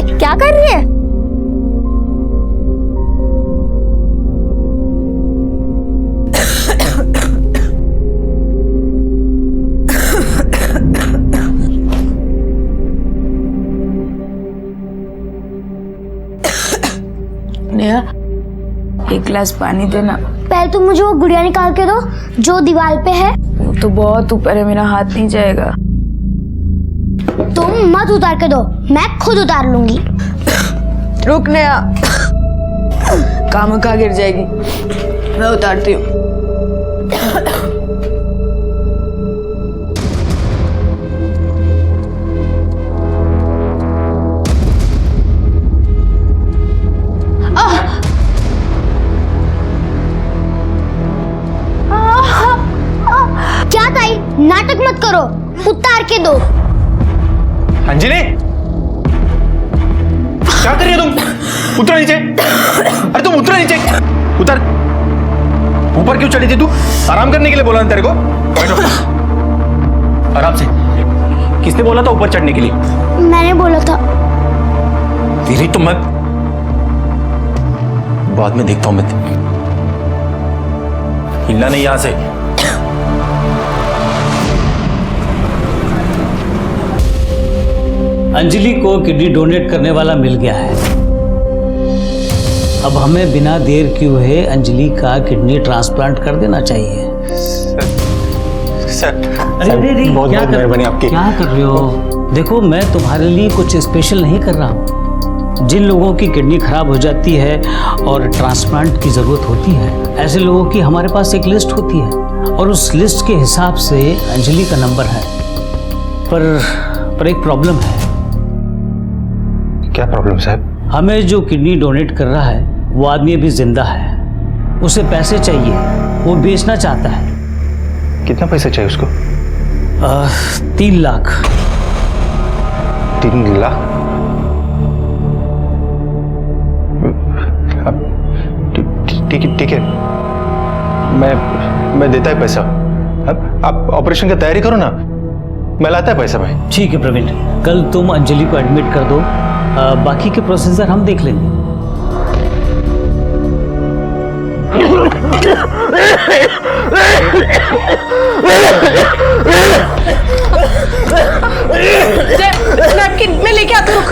क्या कर रही है? नेहा, एक गिलास पानी देना। पहले तुम मुझे वो गुड़िया निकाल के दो जो दीवार पे है। वो तो बहुत ऊपर है, मेरा हाथ नहीं जाएगा। तुम मत उतार के दो, मैं खुद उतार लूंगी। रुक नेहा, काम का गिर जाएगी, मैं उतारती हूँ। क्या ताई, नाटक मत करो, उतार के दो। अंजलि, क्या कर रही हो तुम? उतरो नीचे। अरे तुम उतरो नीचे, उतर। ऊपर क्यों चढ़ी थी तू? आराम करने के लिए बोला ना तेरे को? बैठो आराम से। किसने बोला था ऊपर चढ़ने के लिए? मैंने बोला था। तेरी तो मैं बाद में देखता हूं। मैं हिलना नहीं यहां से। अंजलि को किडनी डोनेट करने वाला मिल गया है। अब हमें बिना देर किए हुए अंजलि का किडनी ट्रांसप्लांट कर देना चाहिए। सर, अरे बहुत बहुत मेहरबानी आपकी। क्या कर रहे हो? देखो, मैं तुम्हारे लिए कुछ स्पेशल नहीं कर रहा हूँ। जिन लोगों की किडनी खराब हो जाती है और ट्रांसप्लांट की ज़रूरत होती है, ऐसे लोगों की हमारे पास एक लिस्ट होती है और उस लिस्ट के हिसाब से अंजलि का नंबर है। पर एक प्रॉब्लम है। क्या प्रॉब्लम साहब? हमें जो किडनी डोनेट कर रहा है वो आदमी अभी जिंदा है, उसे पैसे चाहिए, वो बेचना चाहता है। कितना पैसा चाहिए उसको? 3 लाख। 3 लाख? ठीक है, मैं देता है पैसा। अब आप ऑपरेशन की तैयारी करो ना, मैं लाता है पैसा भाई। ठीक है प्रवीण, कल तुम अंजलि को एडमिट कर दो, बाकी के प्रोसीजर हम देख लेंगे। नैपकिन मैं लेके आती हूँ।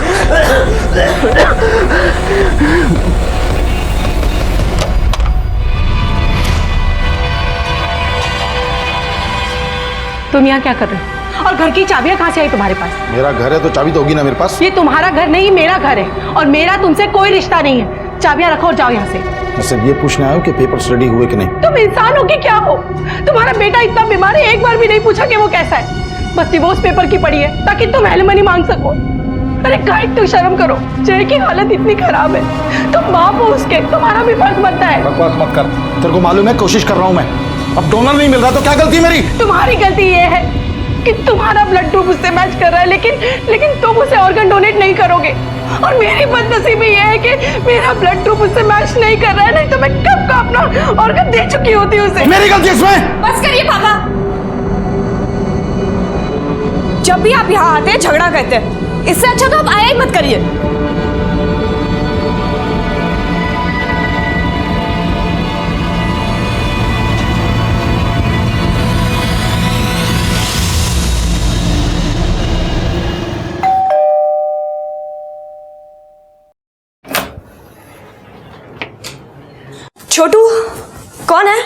तुम यहाँ क्या कर रहे हो? और घर की चाबियां कहाँ से आई तुम्हारे पास? मेरा घर है तो चाबी तो होगी ना मेरे पास। ये तुम्हारा घर नहीं, मेरा घर है और मेरा तुमसे कोई रिश्ता नहीं है। चाबियां रखो और जाओ यहाँ से। मैं सिर्फ ये पूछने आया हूँ कि पेपर्स रेडी हुए कि नहीं। तुम इंसान हो कि क्या हो? तुम्हारा बेटा इतना बीमार है, एक बार भी नहीं पूछा कि वो कैसा है। बस डिवोर्स पेपर की पड़ी है ताकि तुम एलिमनी मांग सको। अरे गाइड, तो शर्म करो। जय की हालत इतनी खराब है, तुम बाप हो उसके, तुम्हारा भी फर्ज बनता है। बकवास मत कर, तेरे को मालूम है कोशिश कर रहा हूँ मैं। अब डोनर नहीं मिल रहा तो क्या गलती मेरी? तुम्हारी गलती ये है कि तुम्हारा ब्लड ग्रुप उससे मैच कर रहा है, लेकिन तुम उसे ऑर्गन डोनेट नहीं करोगे। और मेरी बदनसीबी ये है कि मेरा ब्लड ग्रुप उससे मैच नहीं कर रहा है, नहीं तो मैं कब का अपना ऑर्गन दे चुकी होती उसे। मेरी गलती इसमें? बस करिए पापा, जब भी आप यहाँ आते हैं झगड़ा करते हैं, इससे अच्छा तो आप आया ही मत करिए। छोटू, कौन है?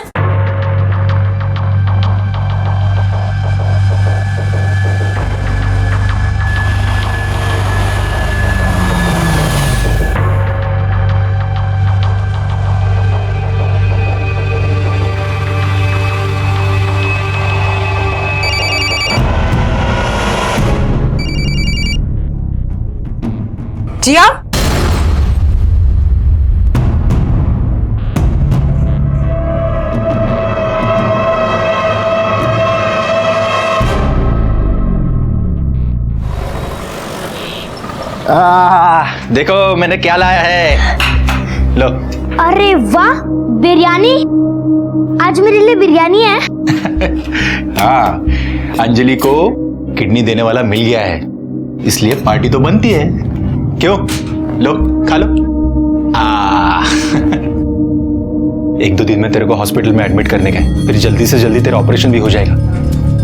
जिया, देखो मैंने क्या लाया है, लो। अरे वाह, बिरयानी। आज मेरे लिए बिरयानी है। हाँ, अंजलि को किडनी देने वाला मिल गया है, इसलिए पार्टी तो बनती है। क्यों? लो खा लो। एक दो दिन में तेरे को हॉस्पिटल में एडमिट करने का है, फिर जल्दी से जल्दी तेरा ऑपरेशन भी हो जाएगा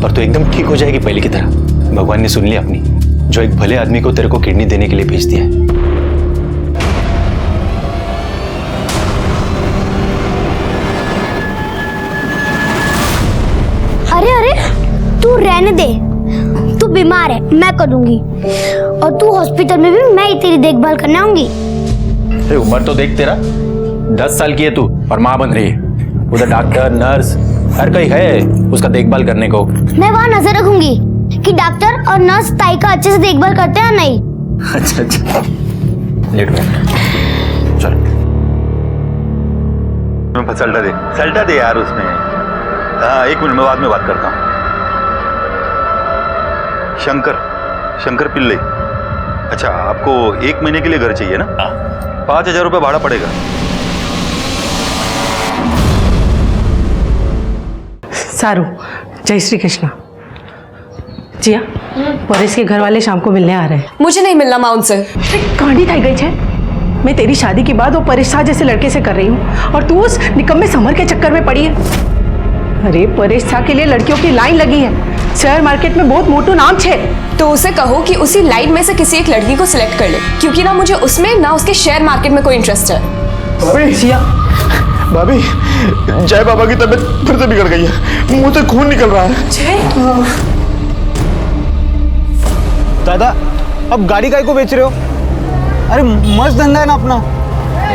और तू एकदम ठीक हो जाएगी पहले की तरह। भगवान ने सुन ली अपनी, जो एक भले आदमी को तेरे को किडनी देने के लिए भेज दिया है। अरे अरे, तू रहने दे, तू बीमार है, मैं करूंगी। और तू हॉस्पिटल में भी मैं ही तेरी देखभाल करने आऊंगी। अरे उम्र तो देख तेरा, 10 साल की है तू और माँ बन रही है। उधर डॉक्टर नर्स हर कोई है उसका देखभाल करने को। मैं वहाँ नजर रखूंगी कि डॉक्टर और नर्स ताई का अच्छे से देखभाल करते हैं नहीं। अच्छा अच्छा, लेट बैठ, चल। सल्टा दे यार उसमें। हाँ, 1 मिनट में बाद में बात करता हूँ। शंकर पिल्ले। अच्छा, आपको 1 महीने के लिए घर चाहिए ना? 5,000 रुपये भाड़ा पड़ेगा। सारू, जय श्री कृष्णा। जिया, परेश के घर वाले शाम को मिलने आ रहे हैं। मुझे नहीं मिलना मां उनसे। कांडी थाई गई है। मैं तेरी शादी की बात वो परेश शाह जैसे लड़के से कर रही हूँ और तू उस निकम्मे समर के चक्कर में पड़ी है। अरे परेश शाह के लिए लड़कियों की लाइन लगी है, शेयर मार्केट में बहुत मोटू नाम छे। तो उसे कहो कि उसी लाइन में से किसी एक लड़की को सिलेक्ट कर ले, क्योंकि ना मुझे उसमें ना उसके शेयर मार्केट में कोई इंटरेस्ट है। जिया, भाभी, जय बाबा की तबीयत फिर से बिगड़ गई है, मुंह से खून निकल रहा है। दादा, अब गाड़ी काहे को बेच रहे हो? अरे मस्त धंधा है ना अपना।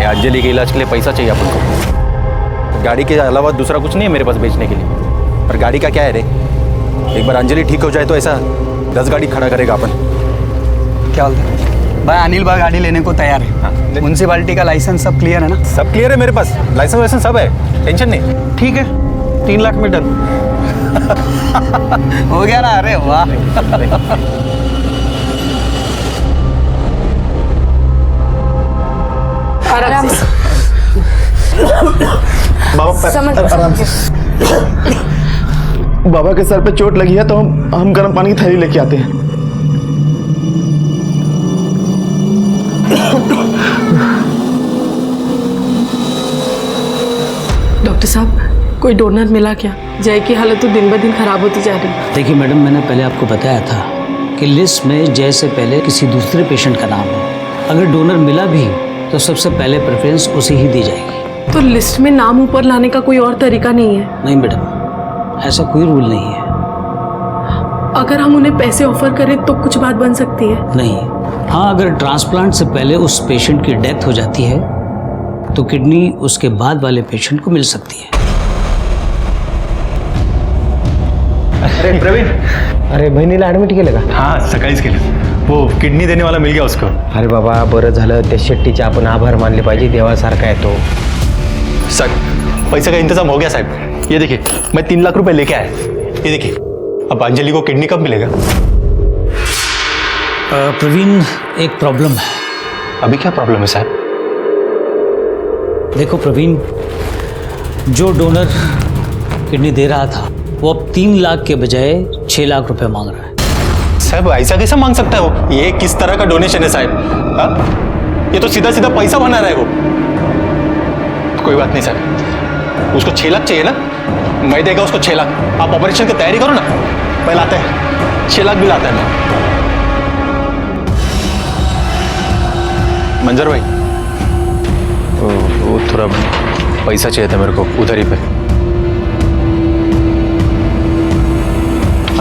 अंजलि के इलाज के लिए पैसा चाहिए अपन को। गाड़ी के अलावा दूसरा कुछ नहीं है मेरे पास बेचने के लिए। पर गाड़ी का क्या है रे, एक बार अंजलि ठीक हो जाए तो ऐसा 10 गाड़ी खड़ा करेगा अपन। क्या बोलते हैं भाई? अनिल भाई गाड़ी लेने को तैयार है। म्यूनसिपालिटी का लाइसेंस सब क्लियर है ना? सब क्लियर है मेरे पास, लाइसेंस वाइसेंस सब है, टेंशन नहीं। ठीक है, 3 लाख में डन। हो गया ना? अरे वाह। आराम से। आराम से। बाबा के सर पे चोट लगी है तो हम गर्म पानी की थैली लेके आते हैं। डॉक्टर साहब, कोई डोनर मिला क्या? जय की हालत तो दिन ब दिन खराब होती जा रही है। देखिए मैडम, मैंने पहले आपको बताया था कि लिस्ट में जय से पहले किसी दूसरे पेशेंट का नाम है। अगर डोनर मिला भी तो सबसे पहले प्रेफरेंस उसे ही दी जाएगी। तो लिस्ट में नाम ऊपर लाने का कोई और तरीका नहीं है? नहीं मैडम, ऐसा कोई रूल नहीं है। अगर हम उन्हें पैसे ऑफर करें तो कुछ बात बन सकती है? नहीं। हाँ, अगर ट्रांसप्लांट से पहले उस पेशेंट की डेथ हो जाती है तो किडनी उसके बाद वाले पेशेंट को मिल सकती है। अरे प्रवीण, अरे बहिणीला ऍडमिट केलं का? हाँ सकाळीच केलं, वो किडनी देने वाला मिल गया उसको। अरे बाबा, बरं झालं, त्या शेट्टीचे आपण आभार मानले पाहिजे, देवासारखा आहे तो। साहब, पैसे का इंतजाम हो गया साहब। ये देखिए, मैं 3 लाख रुपए लेके आया। ये देखिए, अब अंजलि को किडनी कब मिलेगा? प्रवीण, एक प्रॉब्लम है। अभी क्या प्रॉब्लम है साहब? देखो प्रवीण, जो डोनर किडनी दे रहा था वो अब 3 लाख के बजाय 6 लाख रुपए मांग रहा है। साहब ऐसा कैसा मांग सकता है वो? ये किस तरह का डोनेशन है साहब? हाँ? ये तो सीधा सीधा पैसा बना रहा है वो। कोई बात नहीं साहब, उसको 6 लाख चाहिए ना, मैं देगा उसको 6 लाख। आप ऑपरेशन की तैयारी करो ना, मैं लाते हैं 6 लाख भी लाता है मैं। मंजर भाई, वो थोड़ा पैसा चाहिए था मेरे को उधर ही पे।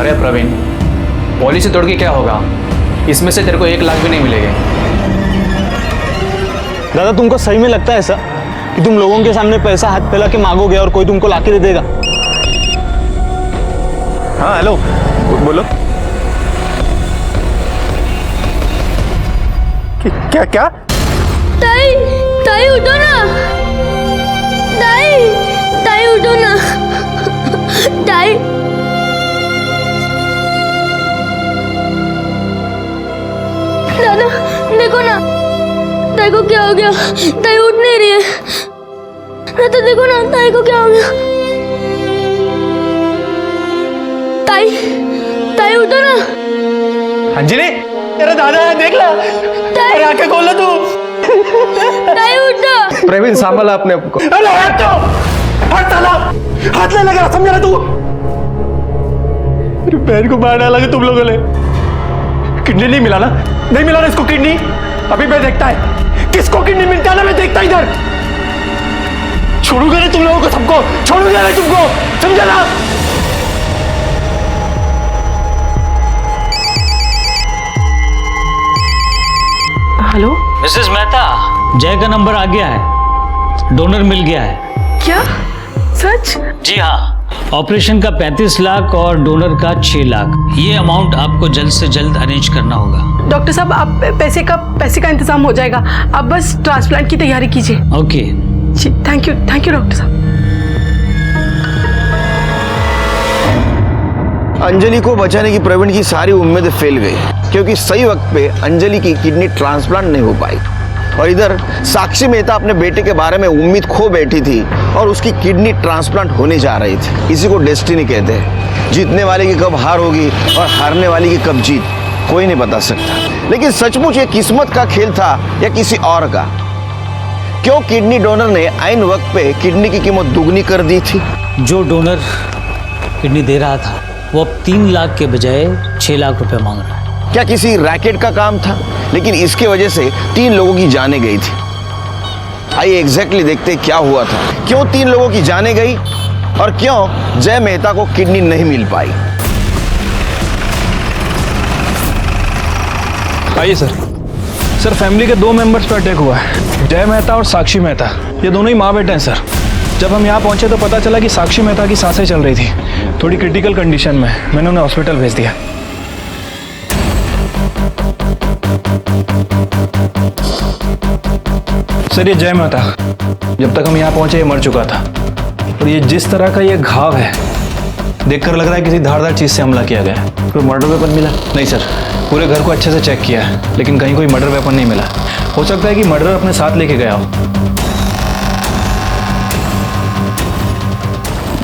अरे प्रवीण, पॉलिसी तोड़ के क्या होगा? इसमें से तेरे को 1 लाख भी नहीं मिलेंगे। दादा, तुमको सही में लगता है ऐसा कि तुम लोगों के सामने पैसा हाथ फैला के मांगोगे और कोई तुमको लाके दे देगा? हाँ हेलो, बोलो। क्या क्या? ताई, ताई उठो ना, ताई, ताई उठो ना, ताई। दादा देखो ना, ताई को क्या हो गया? ताई उठ नहीं रही है। तो देखो ना, ताई को क्या हो गया? ताई, ताई उठो ना। अंजलि, तेरा दादा है, देख ला। ताई, अरे आंखें खोल तू। ताई उठ ना। प्रवीण सांभाला अपने आप को। अरे हट तो, हट साला, हाथ ले लगा, समझा ना तू? मेरी बहन को मार डाला तुम लोगों ने। किडनी नहीं मिला ना, नहीं मिला ना इसको किडनी। अभी मैं देखता है किसको किडनी मिलता है ना, मैं देखता इधर। छोड़ूंगा नहीं तुम लोगों को, सबको छोड़ूंगा नहीं तुमको, समझा ना? हेलो मिसेस मेहता, जय का नंबर आ गया है, डोनर मिल गया है। क्या सच? जी हाँ, ऑपरेशन का 35 लाख और डोनर का 6 लाख। ये अमाउंट आपको जल्द से जल्द अरेंज करना होगा। डॉक्टर साहब, आप पैसे का इंतजाम हो जाएगा, आप बस ट्रांसप्लांट की तैयारी कीजिए। ओके जी, थैंक यू डॉक्टर साहब। अंजलि को बचाने की प्रवीण की सारी उम्मीदें फेल गई, क्योंकि सही वक्त पे अंजलि की किडनी ट्रांसप्लांट नहीं हो पाई। और इधर साक्षी मेहता अपने बेटे के बारे में उम्मीद खो बैठी थी और उसकी किडनी ट्रांसप्लांट होने जा रही थी। इसी को डेस्टिनी कहते हैं। जीतने वाले की कब हार होगी और हारने वाले की कब जीत, कोई नहीं बता सकता। लेकिन सचमुच ये किस्मत का खेल था या किसी और का? क्यों किडनी डोनर ने आइन वक्त पे किडनी की कीमत दुगनी कर दी थी? जो डोनर किडनी दे रहा था वो अब 3 लाख के बजाय 6 लाख रुपए मांग रहा है। क्या किसी रैकेट का काम था? लेकिन इसकी वजह से 3 लोगों की जानें गई थी। आइए एग्जैक्टली देखते क्या हुआ था, क्यों 3 लोगों की जानें गई और क्यों जय मेहता को किडनी नहीं मिल पाई। आइए सर, फैमिली के 2 मेंबर्स पर अटैक हुआ है, जय मेहता और साक्षी मेहता। ये दोनों ही माँ बेटे हैं सर। जब हम यहाँ पहुंचे तो पता चला कि साक्षी मेहता की सांसें चल रही थी, थोड़ी क्रिटिकल कंडीशन में। मैंने उन्हें हॉस्पिटल भेज दिया। सर, ये जय मेहता जब तक हम यहाँ पहुंचे ये मर चुका था, और ये जिस तरह का ये घाव है देखकर लग रहा है किसी धारदार चीज से हमला किया गया है। कोई मर्डर वेपन मिला? नहीं सर, पूरे घर को अच्छे से चेक किया है, लेकिन कहीं कोई मर्डर वेपन नहीं मिला। हो सकता है कि मर्डर अपने साथ लेके गया हो।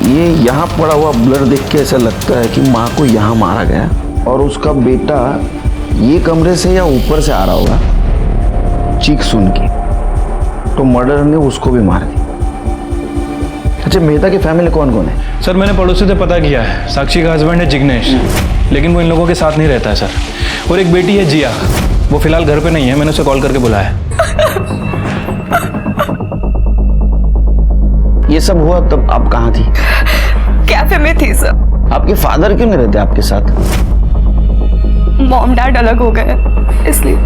ये यहाँ पड़ा हुआ ब्लड देख के ऐसा लगता है कि माँ को यहाँ मारा गया और उसका बेटा ये कमरे से या ऊपर से आ रहा होगा चीख सुन के, तो मर्डर ने उसको भी मार दिया। अच्छा, मेहता की फैमिली कौन कौन है? सर, मैंने पड़ोसी से पता किया है, साक्षी का हस्बैंड है जिग्नेश, लेकिन वो इन लोगों के साथ नहीं रहता है सर। और एक बेटी है जिया, वो फिलहाल घर पे नहीं है, मैंने उसे कॉल करके बुलाया। ये सब हुआ तब आप कहाँ थी? कैफे में थी सर। आपके फादर क्यों नहीं रहते आपके साथ? मॉम डैड अलग हो गए इसलिए।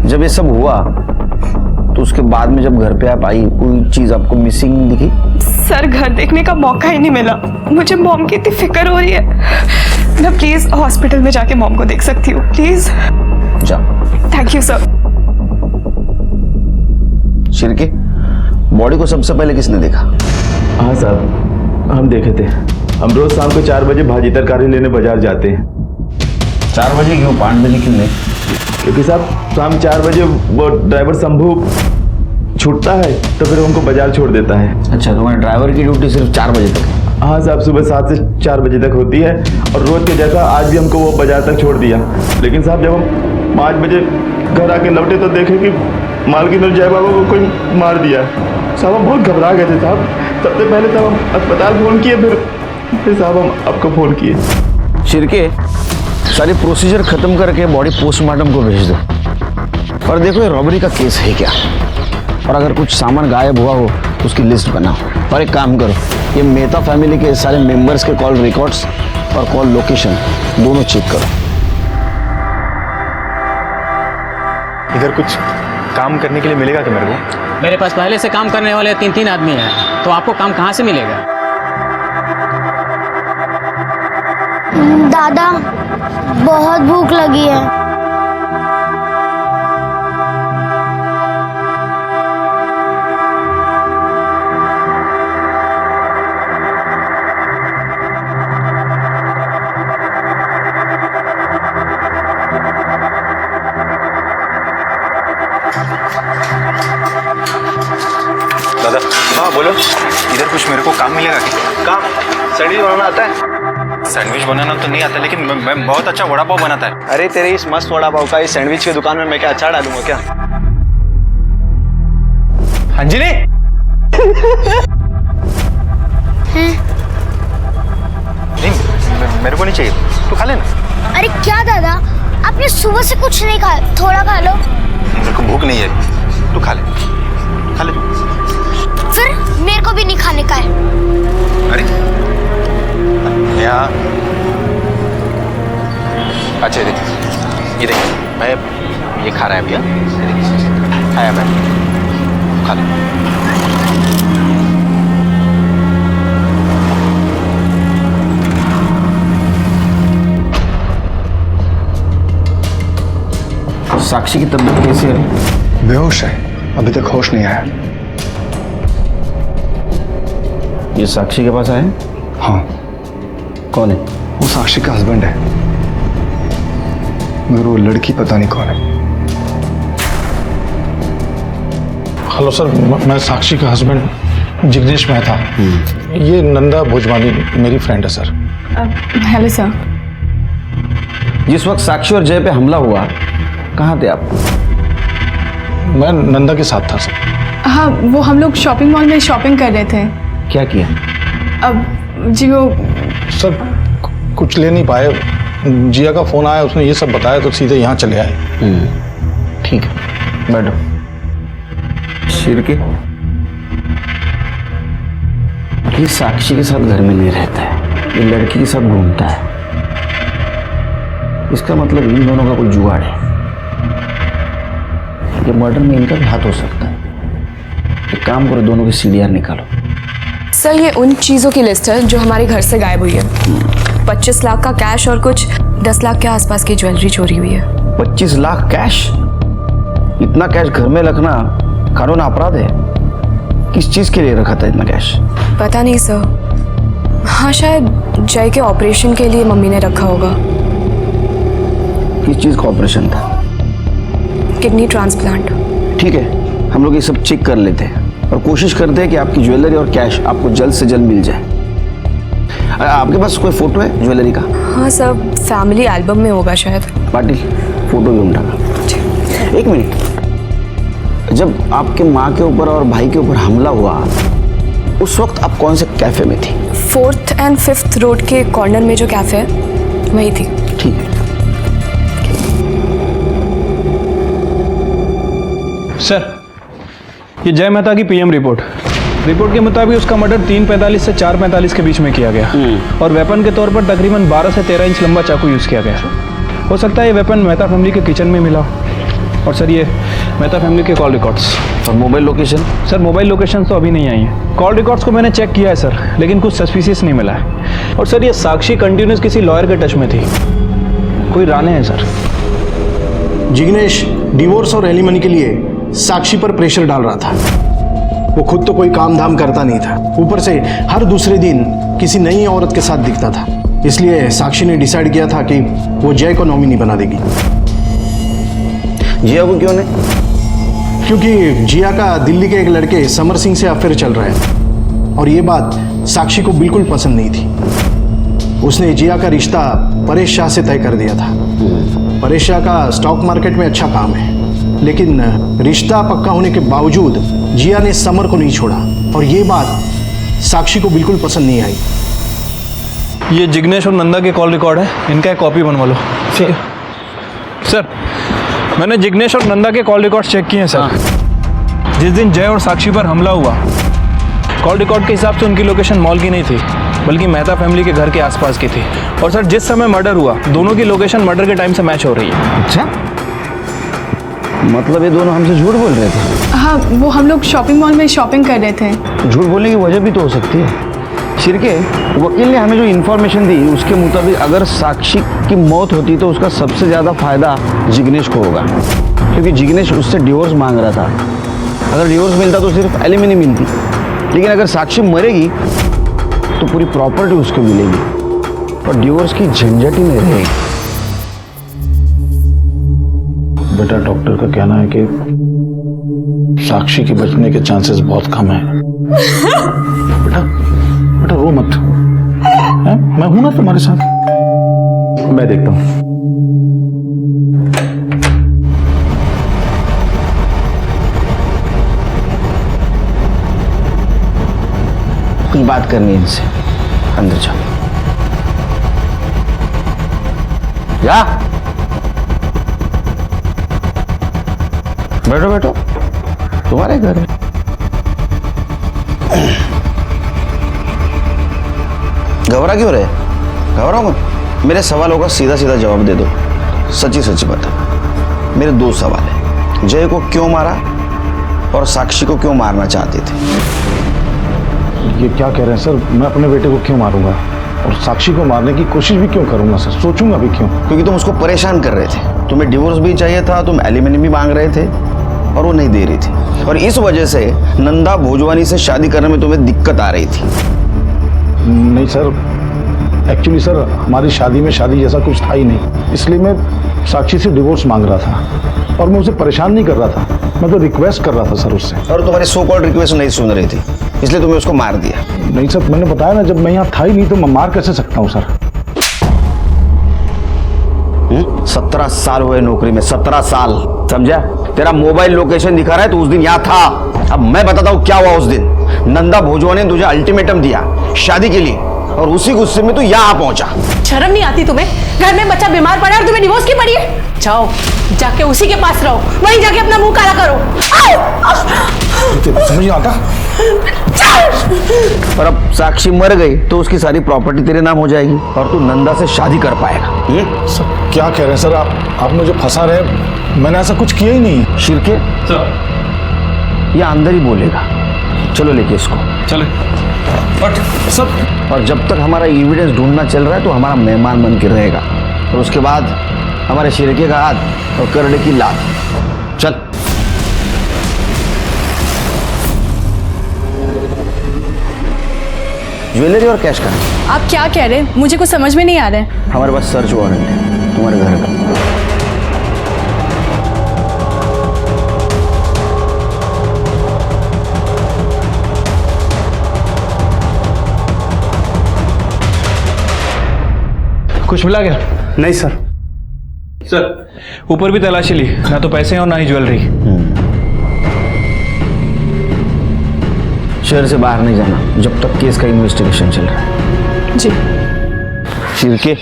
जब ये सब हुआ तो उसके बाद में जब घर पे आप आई, कोई चीज आपको मिसिंग दिखी? सर, घर देखने का मौका ही नहीं मिला। मुझे मॉम की इतनी फिक्र हो रही है। मैं प्लीज हॉस्पिटल में जाके मॉम को देख सकती हूँ प्लीज? जाओ। Thank you sir. Shirke, body को सबसे पहले किसने देखा? हाँ साहब, हम देखे थे। हम रोज शाम को 4 बजे भाजी तरकारी लेने बाजार जाते हैं। 4 बजे क्यों, 5 बजे क्यों नहीं? क्योंकि साहब शाम 4 बजे वो ड्राइवर शंभू छूटता है तो फिर हमको बाजार छोड़ देता है। अच्छा, तुम्हारे ड्राइवर की ड्यूटी सिर्फ 4 बजे तक है? हाँ साहब, सुबह 7 से 4 बजे तक होती है और रोज के जैसा आज भी हमको वो बाजार तक छोड़ दिया। लेकिन साहब जब हम 5 बजे घर आके लौटे तो देखे कि मालकिन और जय बाबा को कोई मार दिया। साहब हम बहुत घबरा गए थे साहब। सबसे पहले साहब हम अस्पताल फोन किए, फिर साहब हम आपको फोन किए। शिरके, सारी प्रोसीजर खत्म करके बॉडी पोस्टमार्टम को भेज दो। और देखो ये रॉबरी का केस है क्या, और अगर कुछ सामान गायब हुआ हो तो उसकी लिस्ट बनाओ। और एक काम करो, ये मेहता फैमिली के सारे मेंबर्स के कॉल रिकॉर्ड्स और कॉल लोकेशन दोनों चेक करो। इधर कुछ काम करने के लिए मिलेगा क्या मेरे को? मेरे पास पहले से काम करने वाले 3 आदमी हैं, तो आपको काम कहाँ से मिलेगा? दादा, बहुत भूख लगी है। दादा, हाँ बोलो। इधर कुछ मेरे को काम मिलेगा क्या? काम सैंडविच बनाना आता है? सैंडविच बनाना तो नहीं आता, लेकिन मैं बहुत अच्छा वड़ा पाव बनाता है। अरे तेरे इस मस्त वड़ा पाव का इस सैंडविच की दुकान में मैं क्या अचार डालूंगा क्या? अंजलि नहीं, मेरे को नहीं चाहिए, तू खा लेना। अरे क्या दादा, आपने सुबह से कुछ नहीं खाया, थोड़ा खा लो। मेरे को भूख नहीं है, तू खा ले, खा ले। फिर मेरे को भी नहीं खाने का है। अरे यहाँ अच्छा देख, ये देख, मैं ये खा रहा है भैया, खाया मैं, खा ले। साक्षी की तबीयत कैसी है? बेहोश है, अभी तक होश नहीं आया। ये साक्षी के पास आए? हाँ। कौन है? वो साक्षी का हस्बैंड है, मगर वो लड़की पता नहीं कौन है। हेलो सर, मैं साक्षी का हस्बैंड जिग्नेश मेहता। ये नंदा भोजवानी मेरी फ्रेंड है सर। Hello sir. जिस वक्त साक्षी और जय पे हमला हुआ, कहाँ थे आप? मैं नंदा के साथ था सर। हाँ, वो हम लोग शॉपिंग मॉल में शॉपिंग कर रहे थे। क्या किया? अब जी वो सर कुछ ले नहीं पाए, जिया का फोन आया, उसने ये सब बताया तो सीधे यहाँ चले आए। ठीक है, बैठो। शिरके, ये साक्षी के साथ घर में नहीं रहता है, ये लड़की के साथ घूमता है। इसका मतलब इन दोनों का कोई जुगाड़ है। ये मर्डर में इनका भी हाथ हो सकता है। एक काम करो, दोनों की सीडीआर निकालो। सर ये उन चीज़ों की लिस्ट है जो हमारे घर से गायब हुई है। 25 लाख का कैश और कुछ 10 लाख के आसपास की ज्वेलरी चोरी हुई है। 25 लाख कैश? इतना कैश घर में रखना कानून अपराध है। किस चीज के लिए रखा था इतना कैश? पता नहीं सर। हाँ, शायद जय के ऑपरेशन के लिए मम्मी ने रखा होगा। किस चीज का ऑपरेशन था? Kidney transplant. ठीक है, हम लोग ये सब चेक कर लेते हैं और कोशिश करते हैं कि आपकी ज्वेलरी और कैश आपको जल्द से जल्द मिल जाए। आपके पास कोई फोटो है ज्वेलरी का? हाँ सर, फैमिली एल्बम में होगा शायद। पाटिल, फोटो भी उठा। एक मिनट, जब आपके माँ के ऊपर और भाई के ऊपर हमला हुआ, उस वक्त आप कौन से कैफे में थी? 4th and 5th रोड के कॉर्नर में जो कैफे है वही थी। ठीक है सर, ये जय मेहता की पीएम रिपोर्ट के मुताबिक उसका मर्डर 3:45 से 4:45 के बीच में किया गया और वेपन के तौर पर तकरीबन 12 से 13 इंच लंबा चाकू यूज़ किया गया। हो सकता है ये वेपन मेहता फैमिली के किचन में मिला। और सर ये मेहता फैमिली के कॉल रिकॉर्ड्स और mobile location? Sir mobile location तो अभी नहीं आई है। कॉल रिकॉर्ड्स को मैंने चेक किया है सर, लेकिन कुछ सस्पिशियस नहीं मिला है। और सर ये साक्षी कंटिन्यूस किसी लॉयर के टच में थी, कोई राणे है सर। जिग्नेश डिवोर्स और एलिमनी के लिए साक्षी पर प्रेशर डाल रहा था। वो खुद तो कोई काम धाम करता नहीं था, ऊपर से हर दूसरे दिन किसी नई औरत के साथ दिखता था। इसलिए साक्षी ने डिसाइड किया था कि वो जय को नॉमिनी बना देगी। जिया को क्यों नहीं? क्योंकि जिया का दिल्ली के एक लड़के समर सिंह से अफेयर चल रहा है और ये बात साक्षी को बिल्कुल पसंद नहीं थी। उसने जिया का रिश्ता परेश शाह से तय कर दिया था। परेश शाह का स्टॉक मार्केट में अच्छा काम है, लेकिन रिश्ता पक्का होने के बावजूद जिया ने समर को नहीं छोड़ा और ये बात साक्षी को बिल्कुल पसंद नहीं आई। ये जिग्नेश और नंदा के कॉल रिकॉर्ड है, इनका एक कॉपी बनवा लो। सर मैंने जिग्नेश और नंदा के कॉल रिकॉर्ड चेक किए हैं सर। जिस दिन जय और साक्षी पर हमला हुआ, कॉल रिकॉर्ड के हिसाब से उनकी लोकेशन मॉल की नहीं थी, बल्कि मेहता फैमिली के घर के आसपास की थी। और सर जिस समय मर्डर हुआ, दोनों की लोकेशन मर्डर के टाइम से मैच हो रही है। अच्छा, मतलब ये दोनों हमसे झूठ बोल रहे थे? हाँ, वो हम लोग शॉपिंग मॉल में शॉपिंग कर रहे थे। झूठ बोलने की वजह भी तो हो सकती है। शिरके, वकील ने हमें जो इन्फॉर्मेशन दी उसके मुताबिक अगर साक्षी की मौत होती तो उसका सबसे ज़्यादा फायदा जिग्नेश को होगा, क्योंकि जिग्नेश उससे डिवोर्स मांग रहा था। अगर डिवोर्स मिलता तो सिर्फ एलिमनी मिलती, लेकिन अगर साक्षी मरेगी तो पूरी प्रॉपर्टी उसको मिलेगी और डिवोर्स की झंझट ही नहीं रहेगी। बेटा, डॉक्टर का कहना है कि साक्षी के बचने के चांसेस बहुत कम हैं। बेटा बेटा रो मत। हैं? मैं हूं ना तुम्हारे साथ। मैं देखता हूं। कुछ बात करनी है इनसे, अंदर जाओ। जा, बैठो बैठो, तुम्हारे घर है। घबरा क्यों रहे? घबराओ मत। मेरे सवालों का सीधा सीधा जवाब दे दो। सच्ची सच्ची बता। मेरे दो सवाल है, जय को क्यों मारा और साक्षी को क्यों मारना चाहते थे? ये क्या कह रहे हैं सर? मैं अपने बेटे को क्यों मारूंगा और साक्षी को मारने की कोशिश भी क्यों करूंगा सर? सोचूंगा भी क्यों? क्योंकि तुम उसको परेशान कर रहे थे। तुम्हें डिवोर्स भी चाहिए था, तुम एलिमनी भी मांग रहे थे और वो नहीं दे रही थी, और इस वजह से नंदा भोजवानी से शादी करने में तुम्हें दिक्कत आ रही थी। नहीं सर, एक्चुअली सर हमारी शादी में शादी जैसा कुछ था ही नहीं, इसलिए मैं साक्षी से डिवोर्स मांग रहा था और मैं उसे परेशान नहीं कर रहा था, मैं तो रिक्वेस्ट कर रहा था सर उससे। और तुम्हारी सो कॉल्ड रिक्वेस्ट नहीं सुन रही थी, इसलिए तुम्हें उसको मार दिया। नहीं सर, मैंने बताया ना, जब मैं यहाँ था ही नहीं तो मैं मार कैसे सकता हूँ सर? 17 साल हुए नौकरी में, 17 साल, समझा? तेरा मोबाइल लोकेशन दिखा रहा है, तो उस दिन यहाँ था। अब मैं बताता हूँ क्या हुआ उस दिन। नंदा भोजवानी ने तुझे अल्टीमेटम दिया शादी के लिए, और उसी गुस्से में तू यहाँ पहुंचा। शर्म नहीं आती तुम्हें? घर में बच्चा बीमार पड़ा और तुम्हें डिवोर्स की पड़ी है? जाओ जाके उसी के पास रहो, वहीं जाके अपना मुंह काला करो। समझ नहीं आता। और अब साक्षी मर गई तो उसकी सारी प्रॉपर्टी तेरे नाम हो जाएगी और तू नंदा से शादी कर पाएगा। सर क्या कह रहे हैं सर आप मुझे फंसा रहे हैं? मैंने ऐसा कुछ किया ही नहीं। शिरके ये अंदर ही बोलेगा। चलो लेके इसको चले। बट सब, और जब तक हमारा एविडेंस ढूंढना चल रहा है तो हमारा मेहमान बन के रहेगा, और उसके बाद हमारे शिरके का हाथ और करड़े की लात। चल। ज्वेलरी और कैश का। आप क्या कह रहे हैं? मुझे कुछ समझ में नहीं आ रहा है। हमारे पास सर्च वारंट है तुम्हारे घर का। कुछ मिला क्या? नहीं सर। सर ऊपर भी तलाशी ली, ना तो पैसे और ना ही ज्वेलरी। शहर से बाहर नहीं जाना जब तक केस का इन्वेस्टिगेशन चल रहा है। जी। शिरके,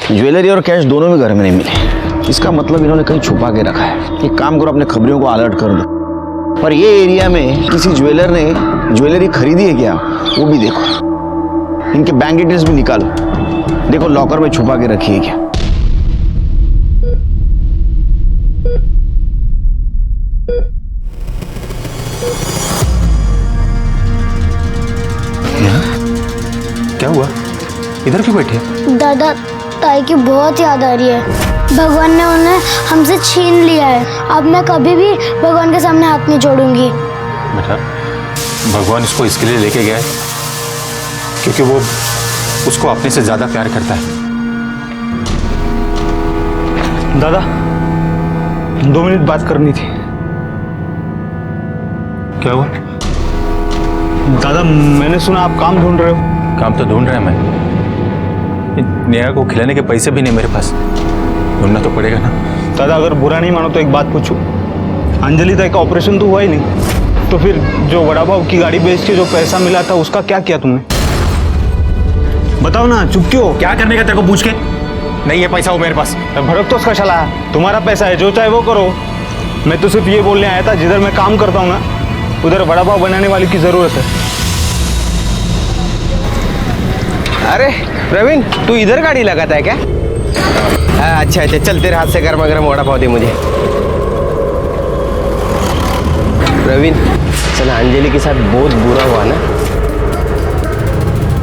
ज्वेलरी और कैश दोनों भी घर में नहीं मिले, इसका मतलब इन्होंने कहीं छुपा के रखा है। एक काम करो, अपने खबरियों को अलर्ट कर दो, और ये एरिया में किसी ज्वेलर ने ज्वेलरी खरीदी है क्या वो भी देखो। इनके बैंक डिटेल्स भी निकालो, देखो लॉकर में छुपा के रखी है क्या। क्या हुआ? इधर क्यों बैठे? दादा, ताई की बहुत याद आ रही है। भगवान ने उन्हें हमसे छीन लिया है। अब मैं कभी भी भगवान के सामने हाथ नहीं जोड़ूंगी। बेटा, भगवान इसको इसके लिए लेके गया है क्योंकि वो उसको अपने से ज्यादा प्यार करता है। दादा 2 मिनट बात करनी थी। क्या हुआ? दादा मैंने सुना आप काम ढूंढ रहे हो। काम तो ढूंढ रहा है मैं, नेहा को खिलाने के पैसे भी नहीं मेरे पास, ढूंढना तो पड़ेगा ना। दादा अगर बुरा नहीं मानो तो एक बात पूछूं, अंजलि ताई का ऑपरेशन तो हुआ ही नहीं, तो फिर जो बड़ा बाबू की गाड़ी बेच के जो पैसा मिला था उसका क्या किया तुमने? बताओ ना, चुप क्यों? क्या करने का तेरे को पूछ के? नहीं है पैसा वो मेरे पास। भड़क तो उसका चला है, तुम्हारा पैसा है, जो चाहे वो करो। मैं तो सिर्फ ये बोलने आया था, जिधर मैं काम करता हूँ ना उधर बड़ा बाबू बनाने वाली की जरूरत है। अरे प्रवीण, तू इधर गाड़ी लगाता है क्या? अच्छा अच्छा, चल तेरे हाथ से गर्मा गर्म वड़ा पाव दे मुझे। प्रवीण चल, अंजलि के साथ बहुत बुरा हुआ ना।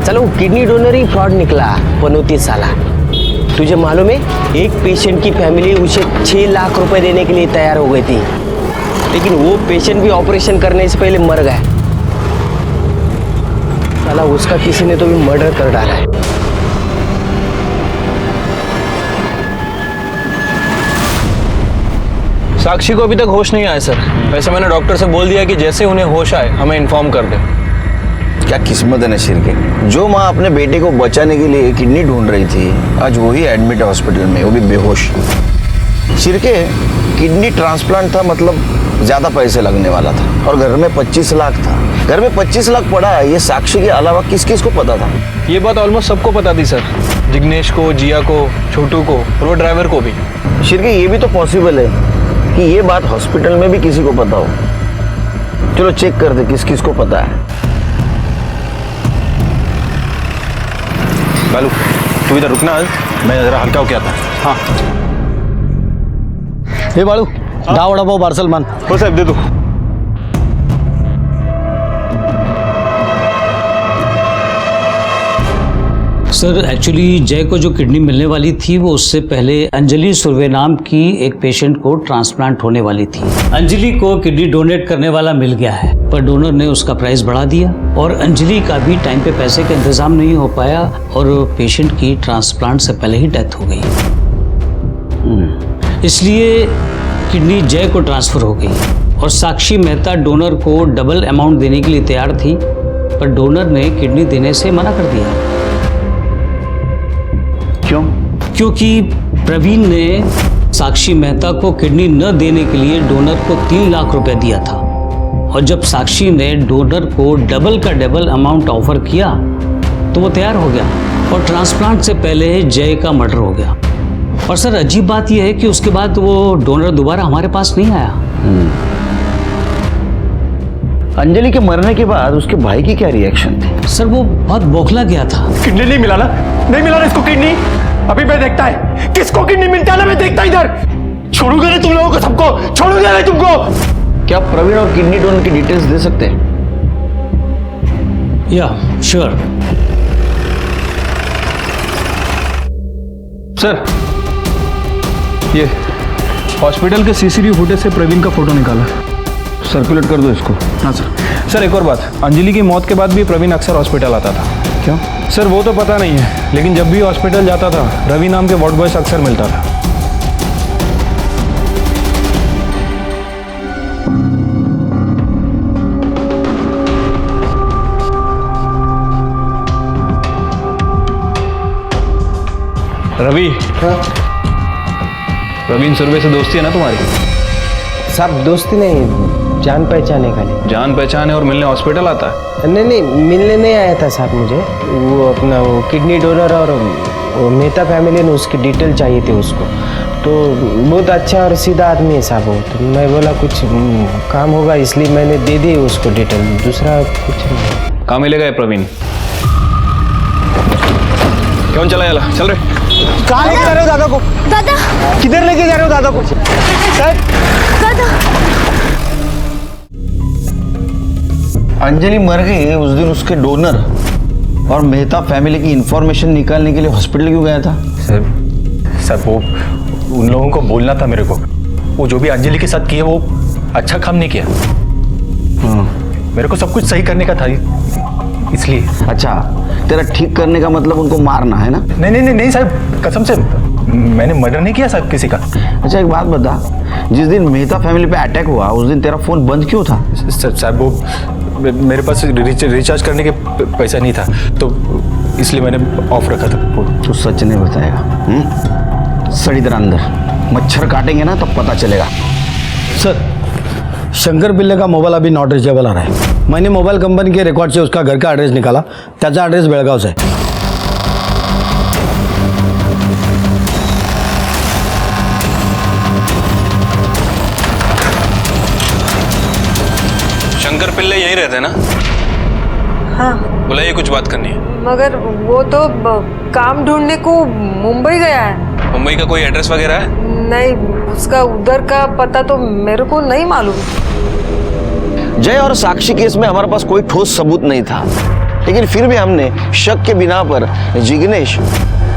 चलो किडनी डोनर ही फ्रॉड निकला, पनौती साला। तुझे मालूम है एक पेशेंट की फैमिली उसे 6 लाख रुपए देने के लिए तैयार हो गई थी, लेकिन वो पेशेंट भी ऑपरेशन करने से पहले मर गया। साला उसका किसी ने तो भी मर्डर कर डाला है। साक्षी को अभी तक होश नहीं आया सर। वैसे मैंने डॉक्टर से बोल दिया कि जैसे उन्हें होश आए हमें इन्फॉर्म कर दे। क्या किस्मत है नसीर के। जो माँ अपने बेटे को बचाने के लिए किडनी ढूंढ रही थी, आज वही एडमिट है हॉस्पिटल में, वो भी बेहोश। शिरके, किडनी ट्रांसप्लांट था, मतलब ज्यादा पैसे लगने वाला था और घर में 25 लाख था। घर में 25 लाख पड़ा है, ये साक्षी के अलावा किस किस को पता था? ये बात ऑलमोस्ट सबको पता थी सर, जिग्नेश को, जिया को, छोटू को, और वो ड्राइवर को भी। शिरके, ये भी तो पॉसिबल है कि ये बात हॉस्पिटल में भी किसी को पता हो। चलो चेक कर दे किस किस को पता है। बालू, तू इधर रुकना, मैं जरा हल्का होके आता। हाँ। हे बाळू, दहा वडापाव पार्सल मान। हो साहब, दे दो। सर एक्चुअली जय को जो किडनी मिलने वाली थी वो उससे पहले अंजलि सुरवे नाम की एक पेशेंट को ट्रांसप्लांट होने वाली थी। अंजलि को किडनी डोनेट करने वाला मिल गया है, पर डोनर ने उसका प्राइस बढ़ा दिया और अंजलि का भी टाइम पे पैसे का इंतजाम नहीं हो पाया और पेशेंट की ट्रांसप्लांट से पहले ही डेथ हो गई। इसलिए किडनी जय को ट्रांसफर हो गई और साक्षी मेहता डोनर को डबल अमाउंट देने के लिए तैयार थी, पर डोनर ने किडनी देने से मना कर दिया। क्यों? क्योंकि प्रवीण ने साक्षी मेहता को किडनी न देने के लिए डोनर को 3 लाख रुपए दिया था और जब साक्षी ने डोनर को डबल का डबल अमाउंट ऑफर किया तो वो तैयार हो गया और ट्रांसप्लांट से पहले जय का मर्डर हो गया। और सर अजीब बात यह है कि उसके बाद वो डोनर दोबारा हमारे पास नहीं आया। अंजलि के मरने के बाद उसके भाई की क्या रिएक्शन थी? सर वो बहुत बौखला गया था। किडनी नहीं मिला ना, नहीं मिला ना इसको किडनी। अभी मैं देखता है किसको किडनी मिलता है ना, मैं देखता इधर। छोड़ूंगा नहीं तुम लोगों को, सबको छोड़ूंगा नहीं तुमको। क्या प्रवीण और किडनी डोनर की डिटेल्स दे सकते हैं? या श्योर सर, ये हॉस्पिटल के सीसीटीवी फुटेज से प्रवीण का फोटो निकाला, सर्कुलेट कर दो इसको। हाँ सर। सर एक और बात, अंजलि की मौत के बाद भी प्रवीण अक्सर हॉस्पिटल आता था। क्यों? सर वो तो पता नहीं है, लेकिन जब भी हॉस्पिटल जाता था रवि नाम के वार्ड बॉय से अक्सर मिलता था। रवि, प्रवीण सुरवे से दोस्ती है ना तुम्हारी? साहब दोस्ती नहीं, जान पहचाने का लिए। जान पहचान है और मिलने हॉस्पिटल आता है? नहीं, मिलने नहीं आया था साहब मुझे। वो अपना वो किडनी डोनर और वो मेहता फैमिली ने उसकी डिटेल चाहिए थी उसको, तो बहुत अच्छा और सीधा आदमी है साहब वो। तो मैं बोला कुछ काम होगा इसलिए मैंने दे दी उसको डिटेल, दूसरा कुछ नहीं। कहाँ मिलेगा ये प्रवीण? क्यों चला याला? चल रहे। कहाँ लेके जा रहे हो दादा को? दादा, किधर लेके जा रहे हो दादा को? दादा। अंजलि मर गई उस दिन, उसके डोनर और मेहता फैमिली की इंफॉर्मेशन निकालने के लिए हॉस्पिटल क्यों गया था? सर वो उन लोगों को बोलना था मेरे को, वो जो भी अंजलि के साथ किए वो अच्छा काम नहीं किया। मेरे को सब कुछ सही करने का था इसलिए। अच्छा, तेरा ठीक करने का मतलब उनको मारना है ना? नहीं साहब, कसम से मैंने मर्डर नहीं किया साहब किसी का। अच्छा एक बात बता, जिस दिन मेहता फैमिली पे अटैक हुआ उस दिन तेरा फोन बंद क्यों था? साहब वो मेरे पास रिचार्ज करने के पैसा नहीं था, तो इसलिए मैंने ऑफ रखा था। तू सच नहीं बताएगा? सड़ी तरह अंदर मच्छर काटेंगे ना तब पता चलेगा। सर, शंकर पिल्ले का मोबाइल अभी नॉट रिचेबल आ रहा है। मैंने मोबाइल कंपनी के रिकॉर्ड से उसका घर का एड्रेस निकाला, त्याचा एड्रेस बेळगाव से है। शंकर पिल्ले यही रहते हैं ना? हाँ। बोला ये कुछ बात करनी है। मगर वो तो काम ढूंढने को मुंबई गया है। मुंबई का कोई एड्रेस वगैरह है? नहीं, उसका उधर का पता तो मेरे को नहीं मालूम। जय और साक्षी केस में हमारे पास कोई ठोस सबूत नहीं था, लेकिन फिर भी हमने शक के बिना पर जिग्नेश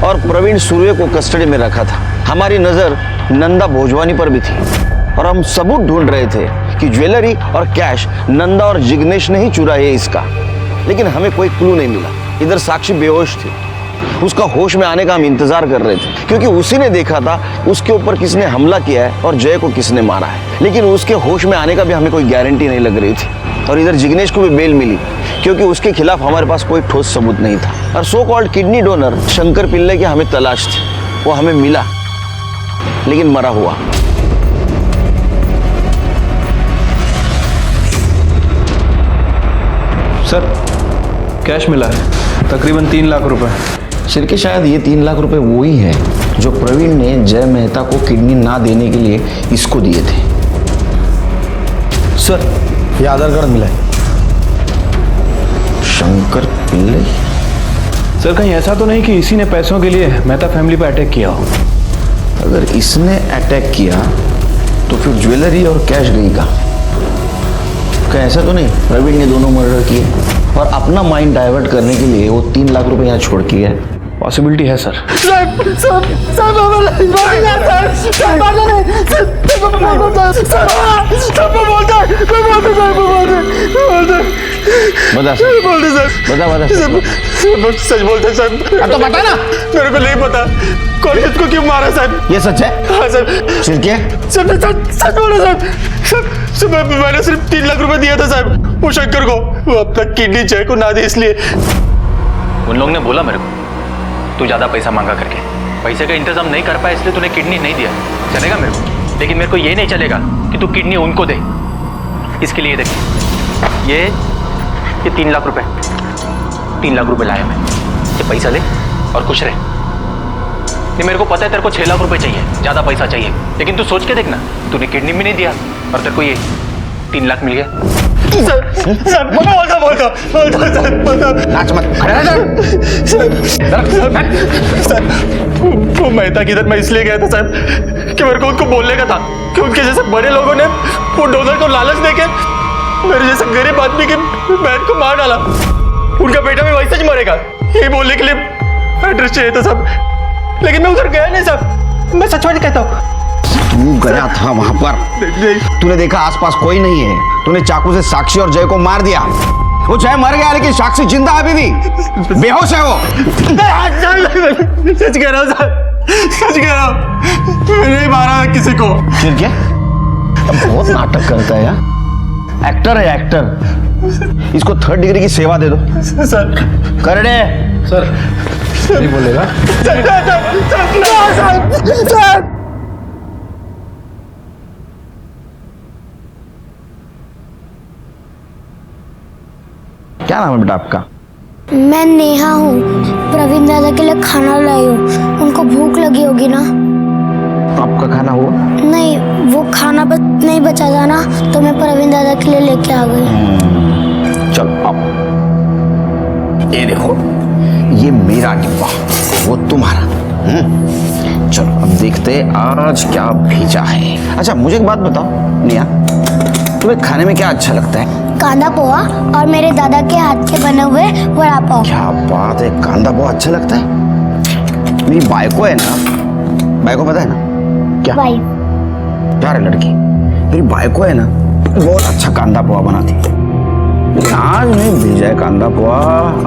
और प्रवीण सूर्य को कस्टडी में रखा था। हमारी नजर नंदा भोजवानी पर भी थी और हम सबूत ढूंढ रहे थे कि ज्वेलरी और कैश नंदा और जिग्नेश ने ही चुराया है इसका, लेकिन हमें कोई क्लू नहीं मिला। इधर साक्षी बेहोश थी, उसका होश में आने का हम इंतजार कर रहे थे, क्योंकि उसी ने देखा था उसके ऊपर किसने हमला किया है और जय को किसने मारा है, लेकिन उसके होश में आने का भी हमें कोई गारंटी नहीं लग रही थी। और इधर जिग्नेश को भी बेल मिली क्योंकि उसके खिलाफ हमारे पास कोई ठोस सबूत नहीं था। और so called kidney donor Shankar Pillai की हमें तलाश थी, वो हमें मिला लेकिन मरा हुआ। सर कैश मिला है तकरीबन 3 लाख रुपए। सिर के शायद ये 3 लाख रुपए वो ही है जो प्रवीण ने जय मेहता को किडनी ना देने के लिए इसको दिए थे। सर ये आधार कार्ड मिला है। शंकर पिल्ले। सर कहीं ऐसा तो नहीं कि इसी ने पैसों के लिए मेहता फैमिली पर अटैक किया हो? अगर इसने अटैक किया तो फिर ज्वेलरी और कैश गई का? क्या ऐसा तो नहीं प्रवीण ने दोनों मर्डर किए और अपना माइंड डाइवर्ट करने के लिए वो 3 लाख रुपए यहाँ छोड़ के है? पॉसिबिलिटी है सर। बता सच बोलते सर। अब तो बता ना। मेरे को नहीं पता कौन किसको क्यों मारा सर। ये सच है? हाँ सर। सिर के? सच बोल रहा सर। मैंने सिर्फ 3 लाख रुपए दिया था साहब वो शंकर को, वो अपना किडनी जय को ना दे इसलिए। उन लोगों ने बोला मेरे को तू ज्यादा पैसा मांगा करके, पैसे का इंतजाम नहीं कर पाया इसलिए तूने किडनी नहीं दिया। चलेगा मेरे को, लेकिन मेरे को ये नहीं चलेगा कि तू किडनी उनको दे। इसके लिए देख ये 3 लाख रुपए 3 लाख रुपए लाया मैं, ये पैसा ले और खुश रहे। नहीं मेरे को पता है तेरे को 6 लाख रुपए चाहिए, ज्यादा पैसा चाहिए, लेकिन तू सोच के देखना तूने किडनी भी नहीं दिया और तेरे को ये 3 लाख मिल गया। सर बोलता नाच मत, खड़े रह सर। वो मेहता किधर मैं इसलिए गया था साहब कि मेरे को उनको बोलने का था कि उनके जैसे बड़े लोगों ने वो डोनर को लालच देके मेरे जैसे गरीब आदमी के बहन को मार डाला। उनका बेटा भी वैसे ही मरेगा यही बोलने के लिए एड्रेस चाहिए था साहब, लेकिन मैं उधर गया नहीं साहब। मैं सच में कहता हूँ तू गया था वहां पर, तूने देखा आसपास कोई नहीं है, तूने चाकू से साक्षी और जय को मार दिया। वो जय मर गया लेकिन साक्षी जिंदा अभी भी बेहोश है वो। सच कह रहा हूँ सच कह रहा हूँ, मैंने नहीं मारा किसी को। फिर क्या? अब बहुत नाटक करता है यार, एक्टर है एक्टर। इसको 3rd डिग्री की सेवा दे दो सर। कर दे सर नहीं बोलेगा। क्या नाम है बेटा आपका? मैं नेहा हूँ, प्रवीण दादा के लिए खाना लाई हूँ। उनको भूख लगी होगी ना? आपका खाना हुआ? नहीं, वो खाना बस नहीं बचा था ना, तो मैं प्रवीण दादा के लिए लेके आ गई। चलो आओ, ये देखो ये मेरा डिब्बा, वो तुम्हारा। चलो अब देखते हैं आज क्या भेजा है। अच्छा मुझे एक बात बताओ नेहा, तुम्हें खाने में क्या अच्छा लगता है? कांदा पोहा और मेरे दादा के हाथ के बने हुए वड़ा पाव। क्या बात है, कांदा पोहा अच्छा लगता है? मेरी बायको है ना, बायको पता है ना क्या? प्यार है लड़की। मेरी बायको है ना बहुत अच्छा कांदा पोहा बनाती है, लेकिन आज नहीं भेजा है कांदा पोहा,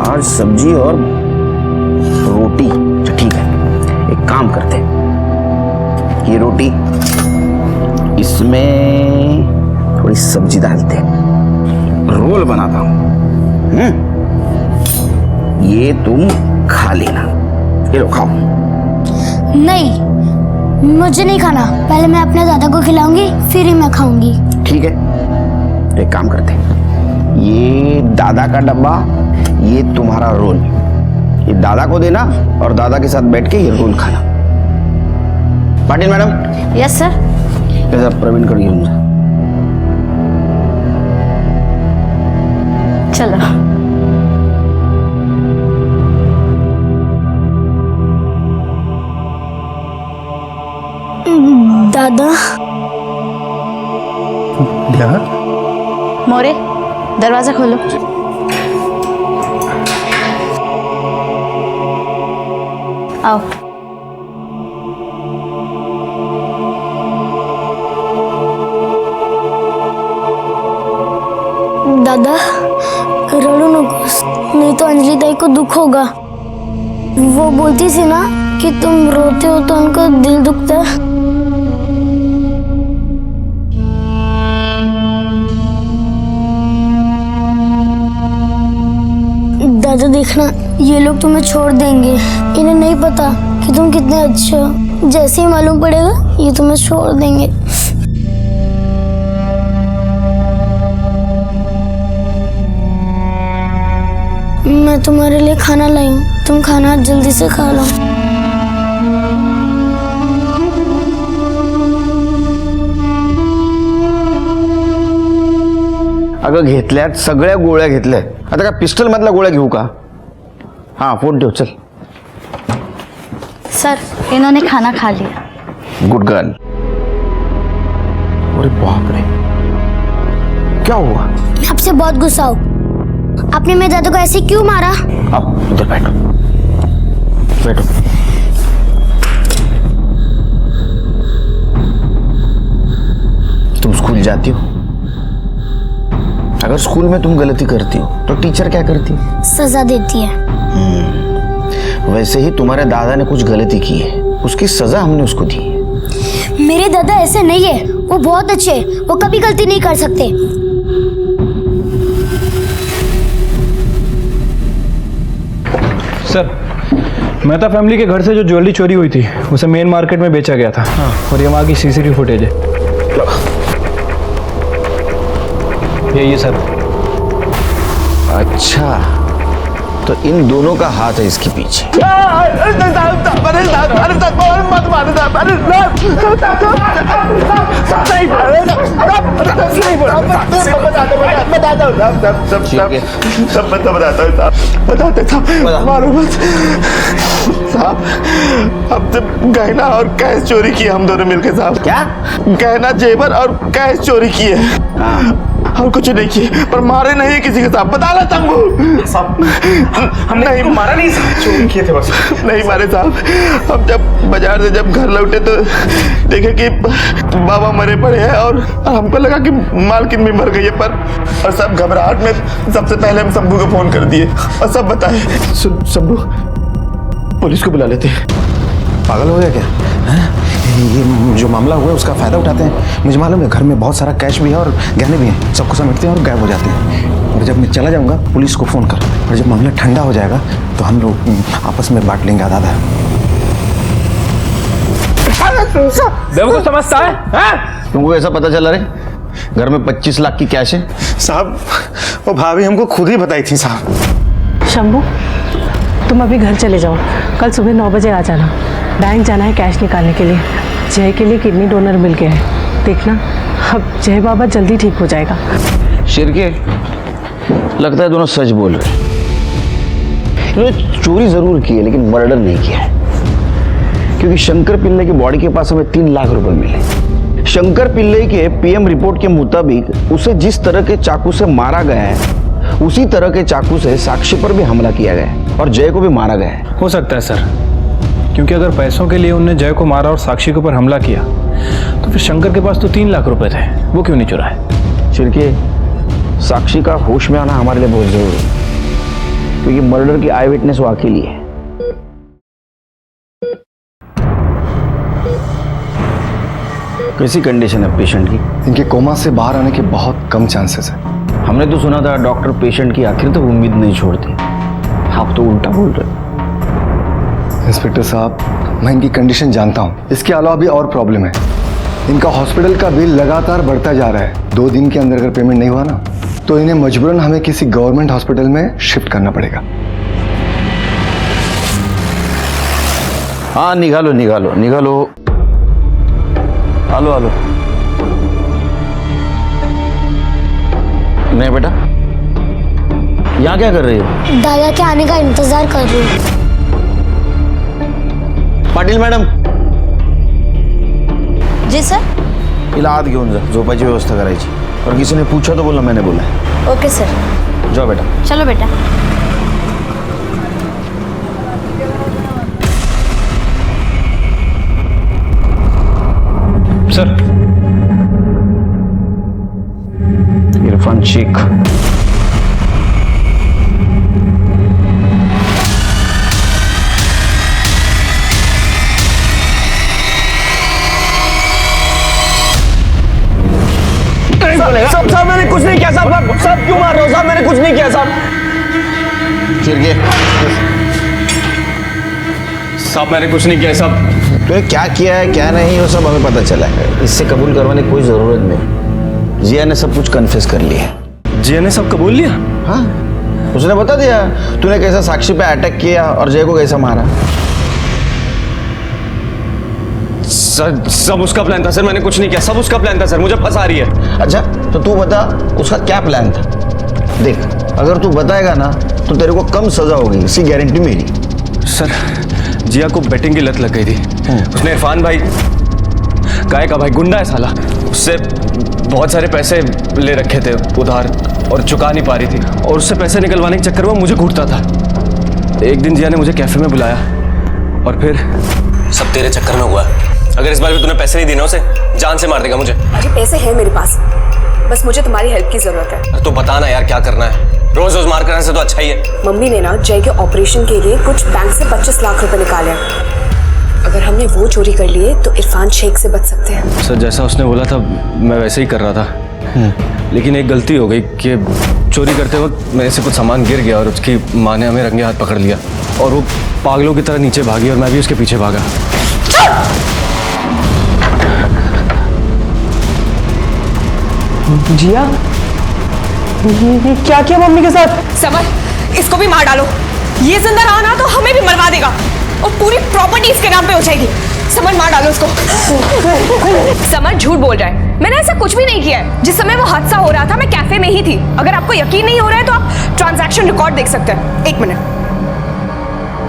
आज सब्जी और रोटी। तो ठीक है, एक काम करते हैं, ये रोटी इसमें थोड़ी सब्जी डालते हैं, रोल बनाता हूं। ये तुम खा लेना, ये लो खाओ। नहीं, मुझे नहीं खाना, पहले मैं अपने दादा को खिलाऊंगी फिर ही मैं खाऊंगी। ठीक है, एक काम करते हैं, ये दादा का डब्बा, ये तुम्हारा रोल, ये दादा को देना और दादा के साथ बैठ के ये रोल खाना। पाटिल मैडम। Yes sir. कैसा प्रवीण कर दिया? चलो। दादा। मोरे दरवाजा खोलो। आओ। दादा रो नकोस, नहीं तो अंजलि ताई को दुख होगा। वो बोलती थी ना कि तुम रोते हो तो उनको दिल दुखता है। ज्यादा देखना, ये लोग तुम्हें छोड़ देंगे। इन्हें नहीं पता कि तुम कितने अच्छे हो। जैसे ही मालूम पड़ेगा ये तुम्हें छोड़ देंगे। मैं तुम्हारे लिए खाना लाई हूँ, तुम खाना जल्दी से खा लो। अगं घेतल्यात सगळ्या गोळ्या घेतल्या, आता का पिस्टल मधल्या गोळ्या घेऊ का? हाँ फोन ठेव चल। सर इन्होंने खाना खा लिया। Good girl. अरे बाप रे, क्या हुआ? मैं आपसे बहुत गुस्सा हूँ। आपने मेरे दादा को ऐसे क्यों मारा? आप इधर बैठो, बैठो। तुम स्कूल जाती हो? अगर स्कूल में तुम गलती करती हो तो टीचर क्या करती है? सजा देती है। वैसे ही तुम्हारे दादा ने कुछ गलती की है, उसकी सजा हमने उसको दी है। मेरे दादा ऐसे नहीं है, वो बहुत अच्छे हैं, वो कभी गलती नहीं कर सकते। सर मेहता फैमिली के घर से जो ज्वेलरी चोरी हुई थी उसे मेन मार्केट में बेचा गया था। और ये वहाँ की सीसीटीवी फुटेज है। ये सर। अच्छा, तो इन दोनों का हाथ है इसके पीछे। सब बताता हूँ साहब, बताते साहब, मारो मत साहब। अब जब गहना और कैश चोरी किए हम दोनों मिलकर साहब। क्या? गहना जेवर और कैश चोरी किए और कुछ नहीं किए, पर मारे नहीं किसी के साथ। बता ला तंबू साहब, हमने नहीं मारा, नहीं चोरी किए थे बस। नहीं मारे साहब। हम जब बाजार से जब घर लौटे तो देखे कि बाबा मरे पड़े हैं और हमको लगा कि मालकिन भी मर गई है, पर और सब घबराहट में सबसे पहले हम शंभू को फोन कर दिए और सब बताए। शंभू पुलिस को बुला लेते। पागल हो गया क्या? ये जो मामला हुआ है उसका फायदा उठाते हैं। मुझे मालूम है घर में बहुत सारा कैश भी है और गहने भी हैं, सबको समेटते हैं और गायब हो जाते हैं। और जब मैं चला जाऊंगा पुलिस को फोन कर, और जब मामला ठंडा हो जाएगा तो हम लोग आपस में बांट लेंगे आधा आधा। देव को समझता है? तुमको ऐसा पता चला रे घर में 25 लाख की कैश है? साहब वो भाभी हमको खुद ही बताई थी साहब। शंभू तुम अभी घर चले जाओ, कल सुबह 9 बजे आ जाना। बैंक जाना है कैश निकालने के लिए। जय के लिए किडनी डोनर मिल गया है, देखना अब जय बाबा जल्दी ठीक हो जाएगा। शिरके लगता है दोनों सच बोल रहे। इन्होंने चोरी जरूर की है लेकिन मर्डर नहीं किया है, क्योंकि शंकर पिल्ले की बॉडी के पास हमें 3 लाख रुपए मिले। शंकर पिल्ले के पीएम रिपोर्ट के मुताबिक उसे जिस तरह के चाकू से मारा गया है उसी तरह के चाकू से साक्षी पर भी हमला किया गया है और जय को भी मारा गया है। हो सकता है सर, क्योंकि अगर पैसों के लिए उनने जय को मारा और साक्षी के ऊपर हमला किया तो फिर शंकर के पास तो 3 लाख रुपए थे, वो क्यों नहीं चुराए? छिड़के साक्षी का होश में आना हमारे लिए बहुत जरूरी है, क्योंकि मर्डर की आई विटनेस वो अकेली है। कैसी कंडीशन है पेशेंट की? इनके कोमा से बाहर आने के बहुत कम चांसेस है। हमने तो सुना था डॉक्टर पेशेंट की आखिर तक उम्मीद नहीं छोड़ते, आप तो उल्टा बोल रहे। इंस्पेक्टर साहब मैं इनकी कंडीशन जानता हूँ, इसके अलावा भी और प्रॉब्लम है। इनका हॉस्पिटल का बिल लगातार बढ़ता जा रहा है। 2 दिन के अंदर अगर पेमेंट नहीं हुआ ना तो इन्हें मजबूरन हमें किसी गवर्नमेंट हॉस्पिटल में शिफ्ट करना पड़ेगा। हाँ निकालो निकालो निकालो। आलो आलो। नहीं बेटा, यहाँ क्या कर रही हो? दादा के आने का इंतजार कर रही हूँ। पाटील मॅडम जी सर। हिला आत घेऊन जा, झोपायची व्यवस्था करायची। और किसी ने पूछा तो बोला मैंने बोला है। Okay sir. जाओ बेटा। चलो बेटा। सर इरफान शेख। साहब मैंने कुछ नहीं किया साहब। साहब क्यों मार रहे हो साहब? मैंने कुछ नहीं किया साहब। साहब मैंने कुछ नहीं किया साहब। तो क्या किया है क्या नहीं वो सब हमें पता चला है, इससे कबूल करवाने की कोई जरूरत नहीं। जिया ने सब कुछ कन्फेस कर लिया। जिया ने सब कबूल लिया? हाँ, उसने बता दिया तूने कैसा साक्षी पे अटैक किया और जय को कैसा मारा। सर सब उसका प्लान था सर, मैंने कुछ नहीं किया, सब उसका प्लान था सर, मुझे फंसा रही है। अच्छा तो तू बता उसका क्या प्लान था। देख अगर तू बताएगा ना तो तेरे को कम सजा होगी, इसकी गारंटी मेरी। सर जिया को बेटिंग की लत लग गई थी। उसने इरफान भाई, काय का भाई गुंडा है साला, उससे बहुत सारे पैसे ले रखे थे उधार और चुका नहीं पा रही थी, और उससे पैसे निकलवाने के चक्कर में मुझे घूरता था। एक दिन जिया ने मुझे कैफे में बुलाया और फिर सब तेरे चक्कर में हुआ। अगर इस बार भी तूने पैसे नहीं दिए ना उसे जान से मार देगा मुझे। अरे पैसे हैं मेरे पास, बस मुझे तुम्हारी हेल्प की जरूरत है। तो बता ना यार क्या करना है, रोज रोज मार करने से तो अच्छा ही है। मम्मी ने ना जय के ऑपरेशन के लिए कुछ बैंक से 25 लाख रुपए निकाले हैं। अगर हमने वो चोरी कर लिए तो इरफान शेख से बच सकते हैं। सर जैसा उसने बोला था मैं वैसे ही कर रहा था, लेकिन एक गलती हो गई कि चोरी करते वक्त मेरे से कुछ सामान गिर गया और उसकी माँ ने हमें रंगे हाथ पकड़ लिया और वो पागलों की तरह नीचे भागी और मैं भी उसके पीछे भागा। जिया ये क्या किया मम्मी के साथ? समर इसको भी मार डालो, ये जिंदा रहा ना तो हमें भी मरवा देगा और पूरी प्रॉपर्टी इसके नाम पे हो जाएगी। समर मार डालो उसको। समर झूठ बोल रहा है, मैंने ऐसा कुछ भी नहीं किया है। जिस समय वो हादसा हो रहा था मैं कैफे में ही थी। अगर आपको यकीन नहीं हो रहा है तो आप ट्रांजैक्शन रिकॉर्ड देख सकते हैं। 1 मिनट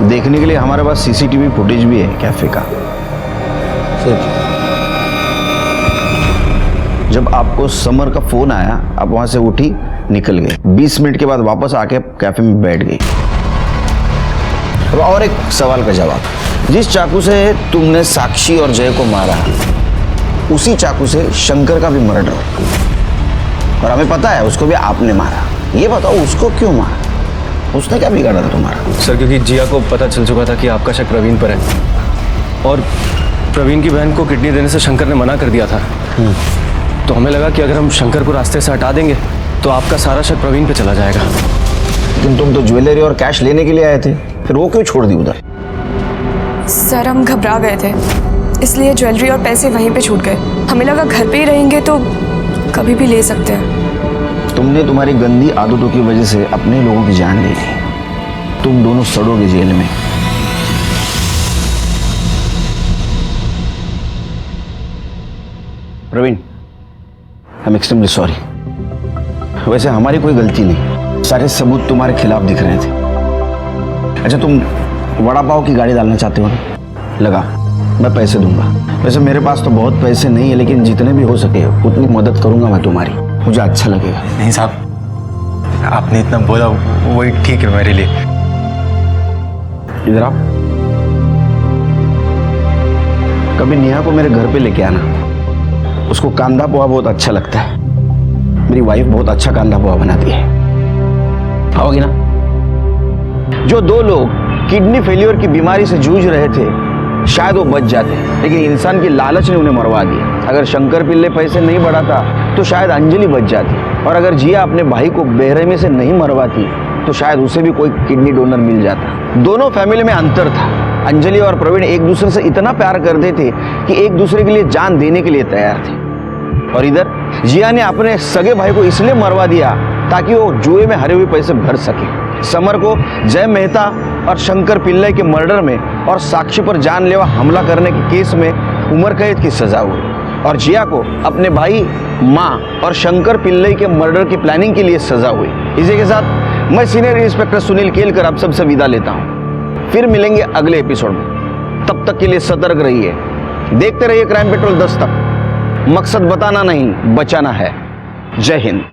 देखने के लिए हमारे पास सीसीटीवी फुटेज भी है कैफे का। जब आपको समर का फोन आया आप वहां से उठी निकल गए, 20 मिनट के बाद वापस आके कैफे में बैठ गई। अब और एक सवाल का जवाब, जिस चाकू से तुमने साक्षी और जय को मारा उसी चाकू से शंकर का भी मर्डर और हमें पता है उसको भी आपने मारा। ये बताओ उसको क्यों मारा, उसने क्या बिगाड़ा था तुम्हारा? सर क्योंकि जिया को पता चल चुका था कि आपका शक प्रवीण पर है और प्रवीण की बहन को किडनी देने से शंकर ने मना कर दिया था। तो हमें लगा कि अगर हम शंकर को रास्ते से हटा देंगे तो आपका सारा शक प्रवीण पे चला जाएगा। लेकिन तुम तो ज्वेलरी और कैश लेने के लिए आए थे, फिर वो क्यों छोड़ दी उधर? सर हम घबरा गए थे इसलिए ज्वेलरी और पैसे वहीं पे छूट गए। हमें लगा घर पे ही रहेंगे तो कभी भी ले सकते हैं। तुमने तुम्हारी गंदी आदतों की वजह से अपने लोगों की जान ले ली। तुम दोनों सड़ोगे जेल में। Praveen I am extremely sorry. वैसे हमारी कोई गलती नहीं, सारे सबूत तुम्हारे खिलाफ दिख रहे थे। अच्छा तुम वड़ा पाव की गाड़ी डालना चाहते हो ना, लगा मैं पैसे दूंगा। वैसे मेरे पास तो बहुत पैसे नहीं है लेकिन जितने भी हो सके उतनी मदद करूंगा मैं तुम्हारी, मुझे अच्छा लगेगा। नहीं साहब आपने इतना बोला वही ठीक है मेरे लिए। इधर आप कभी नेहा को मेरे घर पे लेके आना, उसको कांदा पोहा बहुत अच्छा लगता है। मेरी वाइफ बहुत अच्छा कांदा पोहा बनाती है, आओगी ना? जो 2 लोग किडनी फेलियर की बीमारी से जूझ रहे थे शायद वो बच जाते, लेकिन इंसान की लालच ने उन्हें मरवा दिया। अगर शंकर पिल्ले पैसे नहीं बढ़ाता तो शायद अंजलि बच जाती, और अगर जिया अपने भाई को बेरहमी से नहीं मरवाती तो शायद उसे भी कोई किडनी डोनर मिल जाता। दोनों फैमिली में अंतर था। अंजलि और प्रवीण एक दूसरे से इतना प्यार करते थे कि एक दूसरे के लिए जान देने के लिए तैयार थे, और इधर जिया ने अपने सगे भाई को इसलिए मरवा दिया ताकि वो जुए में हरे हुए पैसे भर सके। समर को जय मेहता और शंकर पिल्ले के मर्डर में और साक्षी पर जानलेवा हमला करने के केस में उम्र कैद की सजा हुई, और जिया को अपने भाई, माँ और शंकर पिल्ले के मर्डर की प्लानिंग के लिए सजा हुई। इसी के साथ मैं सीनियर इंस्पेक्टर सुनील केलकर आप सबसे विदा लेता हूँ। फिर मिलेंगे अगले एपिसोड में, तब तक के लिए सतर्क रहिए, देखते रहिए क्राइम पेट्रोल 10 तक। मकसद बताना नहीं बचाना है। जय हिंद।